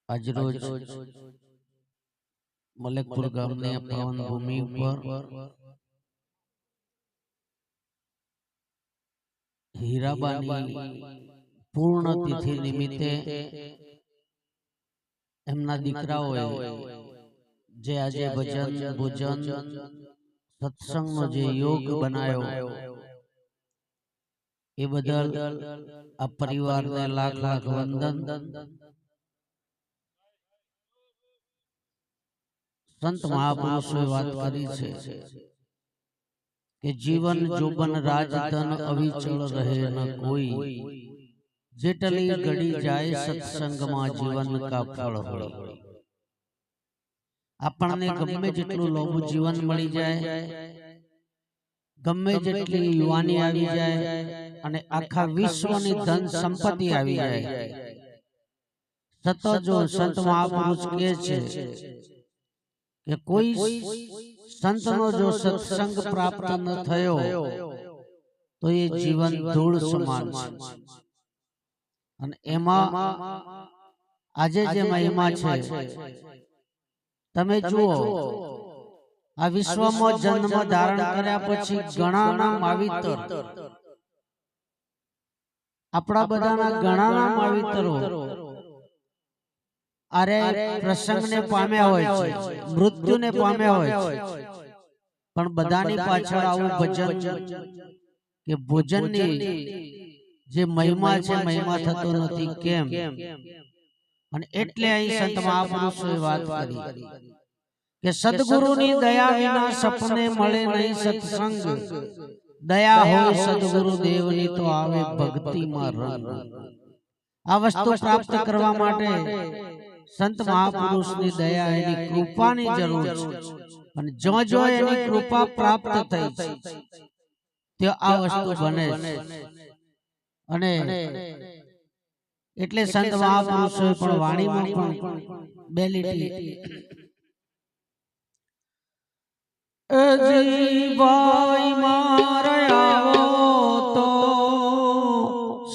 આજરોજ મલેકપુર ગામની પાવન ભૂમિ ઉપર હીરાબાની પૂર્ણ તિથિ નિમિત્તે એમના દીકરાઓએ જે આજે ભજન ભોજન સત્સંગનો જે યોગ બનાવ્યો એ બદલ આ પરિવારને લાખ લાખ વંદન। संत महापुरुषों बात करी छे कि जीवन जोबन राजधन अविचल रहे न कोई, जेटली घड़ी जाए सत्संग में जीवन का फल होय। आपने गमे जेटलू लांबू जीवन मळी जाए, गमे जेटली युवानी आवी जाए अने आखा विश्वनी धन संपत्ति आवी जाए, सतत जो संत महापुरुष कहे छे कि कोई संतनो जो सत्संग प्राप्त न थयो तो ये जीवन धूल समान छे। अने एमा आजे जे महिमा छे तमे जुओ, आ विश्वमां जन्म धारण कर्या पछी घणाना मावितर, आपड़ा बधाना घणाना मावितरो अरे प्रसंग ने पाम्या होय छे, मृत्यु ने पाम्या होय छे, पण बधानी पाछळ आवुं भजन के भोजननी जे महिमा छे महिमा थतो नथी केम। अने एटले અહીં संत महापुरुषोए વાત કરી કે સદગુરુની દયા વિના સપને મળે નહીં સત્સંગ, દયા હોય સદગુરુ દેવની તો આવે ભક્તિમાં રંગ। આ વસ્તુ પ્રાપ્ત કરવા માટે संत महापुरुष की दया एनी कृपा की जरूर है। जो जो एनी कृपा प्राप्त थई ते आ वस्तु बने अने एटले संत महापुरुषोए पण वाणीमां पण बे લીટી जी भाई मारे आवो तो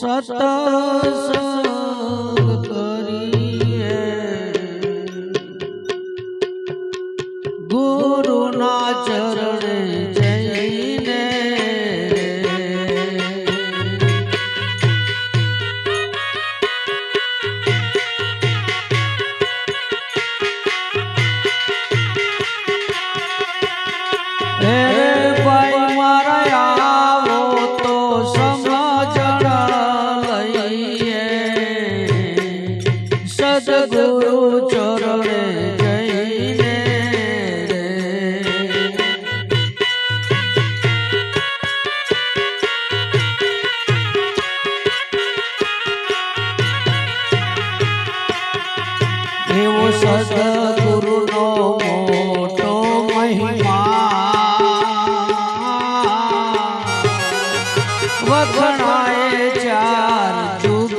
सत्संग गुरुना चरण जईने भाई मारा आवो तो समझण लईए सदगुरु चरण सदगुरु नो मोटो महिमा वखणाए चार जुग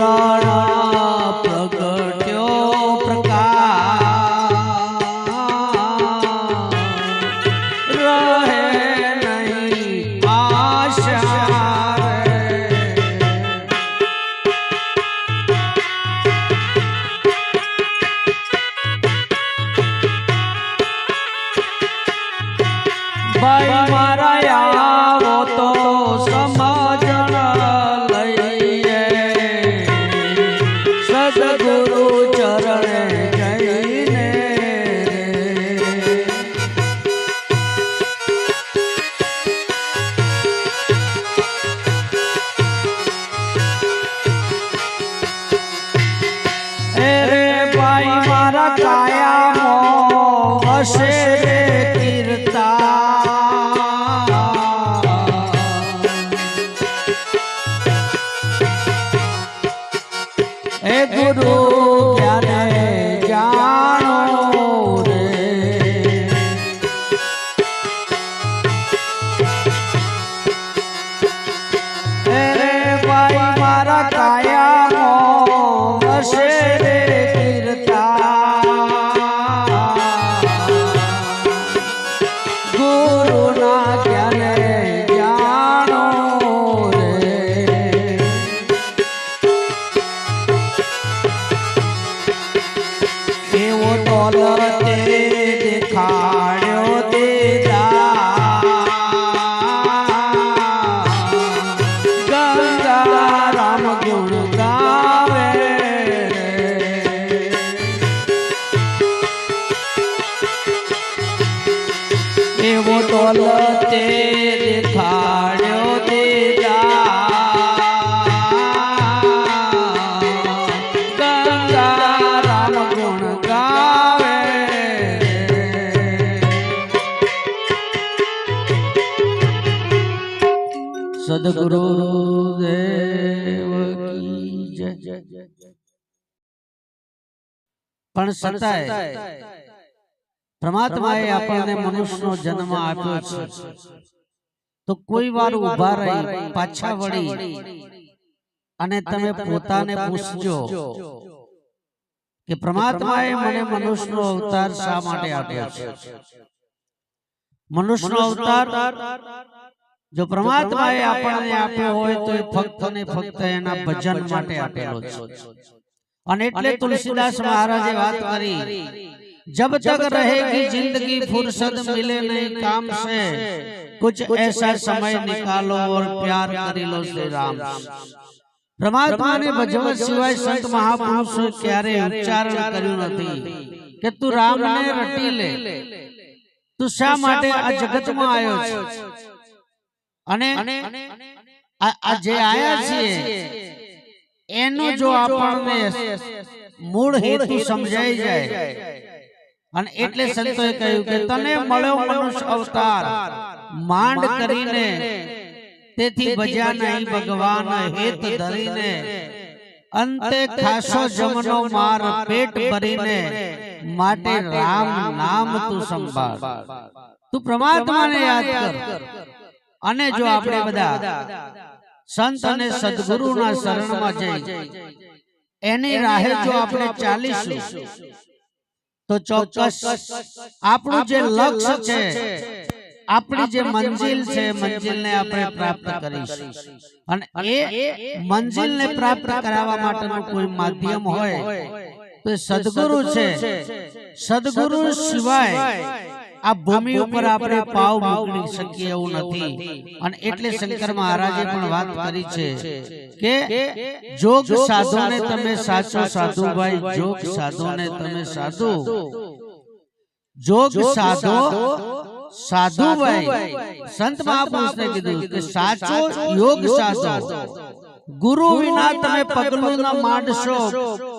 કિરણ પ્રગટ્યો પ્રકાશ રહે નહીં આશા ભાઈ મારા આવો તો સમજણ લઈએ સદગુરુ ચરણે જઈને રે ભાઈ મારા કાયામાં વસે રે કીર્તા ગુરુ જ્ઞાને જાણો રે ભાઈ મારા કાયામાં વસે રે કીર્તા ગુરુના જ્ઞાને જાણો દોલતે દેખાડ્યો તે ગંગા રામ ગુણ ગાવે એવો દોલતે દેખાડ્યો તે સદગુરુ દેવ કી જય પણ છતાંય પરમાત્માએ આપણને મનુષ્યનો જન્મ આપ્યો છે તો કોઈ વાર ઊભા રહી પાછા વળી અને તમે પોતાને પૂછજો કે પરમાત્માએ મને મનુષ્યનો અવતાર શા માટે આપ્યો છે મનુષ્યનો અવતાર જો પરમાત્માએ આપણને આપ્યો હોય તો ફક્ત ને ફક્ત એના ભજન માટે આપેલો છે અને એટલે તુલસીદાસ મહારાજે વાત કરી जब तक रहेगी जिंदगी फुर्सत मिले नहीं काम से कुछ ऐसा समय निकालो और प्यार करी लो श्री राम परमात्मा ने भजवत सिवाय संत महापुरुषों क्यारे उच्चारण कर्યું નથી કે તું રામને રટી લે તું શા માટે આ જગતમાં આવ્યો છે અને આ જે આયા છે એનો જો આપણને મૂળ હેતુ સમજાઈ જાય અને એટલે સંતોએ કહ્યું કે તને મળ્યો મનુષ્ય અવતાર માંડ કરીને તેથી ભજ્યા નહીં ભગવાન હેત ધરીને અંતે ખાસો જમનો માર પેટ ભરીને માટે રામ નામ તું સંભાળ તું પરમાત્માને યાદ કર અને જો આપણે બધા સંત અને સદગુરુના શરણમાં જઈ એની રાહે જો આપણે ચાલીશું તો ચોક્કસ આપણું જે લક્ષ્ય છે આપણી જે મંજિલ છે મંજિલને આપણે પ્રાપ્ત કરીશું અને એ મંજિલને પ્રાપ્ત કરાવવા માટેનું કોઈ માધ્યમ હોય તો સદગુરુ છે સદગુરુ સિવાય આ ભૂમિ ઉપર આપણે પાવ મૂકી શકીએ એવું નથી અને એટલે શંકર મહારાજે પણ વાત કરી છે કે જોગ સાધુને તમે સાચો સાધુ ભાઈ જોગ સાધુને તમે સાધુ જોગ સાધો સાધુ ભાઈ સંત મહાપુરુષને કીધું કે સાચો યોગ સાધો ગુરુ વિના તમે પગલું ન માંડશો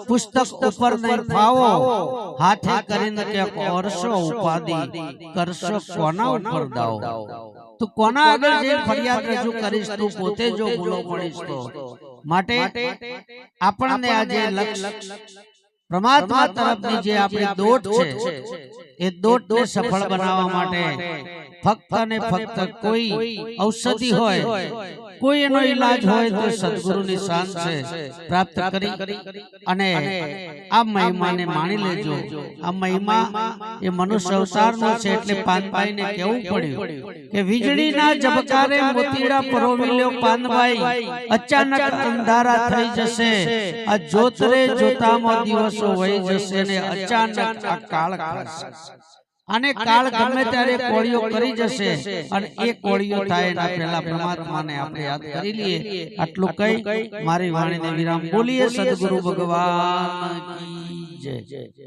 પુસ્તક ઉપર નહીં ફાવો હાથે કરીને કે કરશો ઉપાધિ કરશો કોના ઉપર દાવ તું કોના આગળ જે ફરિયાદ રજૂ કરીશ તું પોતે જો ભૂલો પડીશ તો માટે આપણને આજે લક્ષ્ય પરમાત્મા તરફની જે આપણી દોટ છે એ દોટને સફળ બનાવવા માટે ફક્ત ને ફક્ત કોઈ ઔષધિ હોય, કોઈ એનો ઈલાજ હોય તો સદગુરુની શાન છે પ્રાપ્ત કરી અને આ મહિમાને માણી લેજો। આ મહિમા એ મનુષ્ય અવતારનો છે એટલે પાનભાઈને કહેવું પડ્યું કે વીજળીના ઝબકારે મોતીડા પરોવી લ્યો પાનભાઈ, અચાનક અંધારા થઈ જશે, આ જોતરે જોતામાં દિવસો વહી જશે ને અચાનક આ કાળ ખાશે। અને કાળ ગમે ત્યારે કોળીઓ કરી જશે અને એ કોળીઓ થાય એના પહેલા પરમાત્માને આપણે યાદ કરી લઈએ। આટલું કઈ મારી વાણીને વિરામ બોલીએ। સદગુરુ ભગવાન કી જય।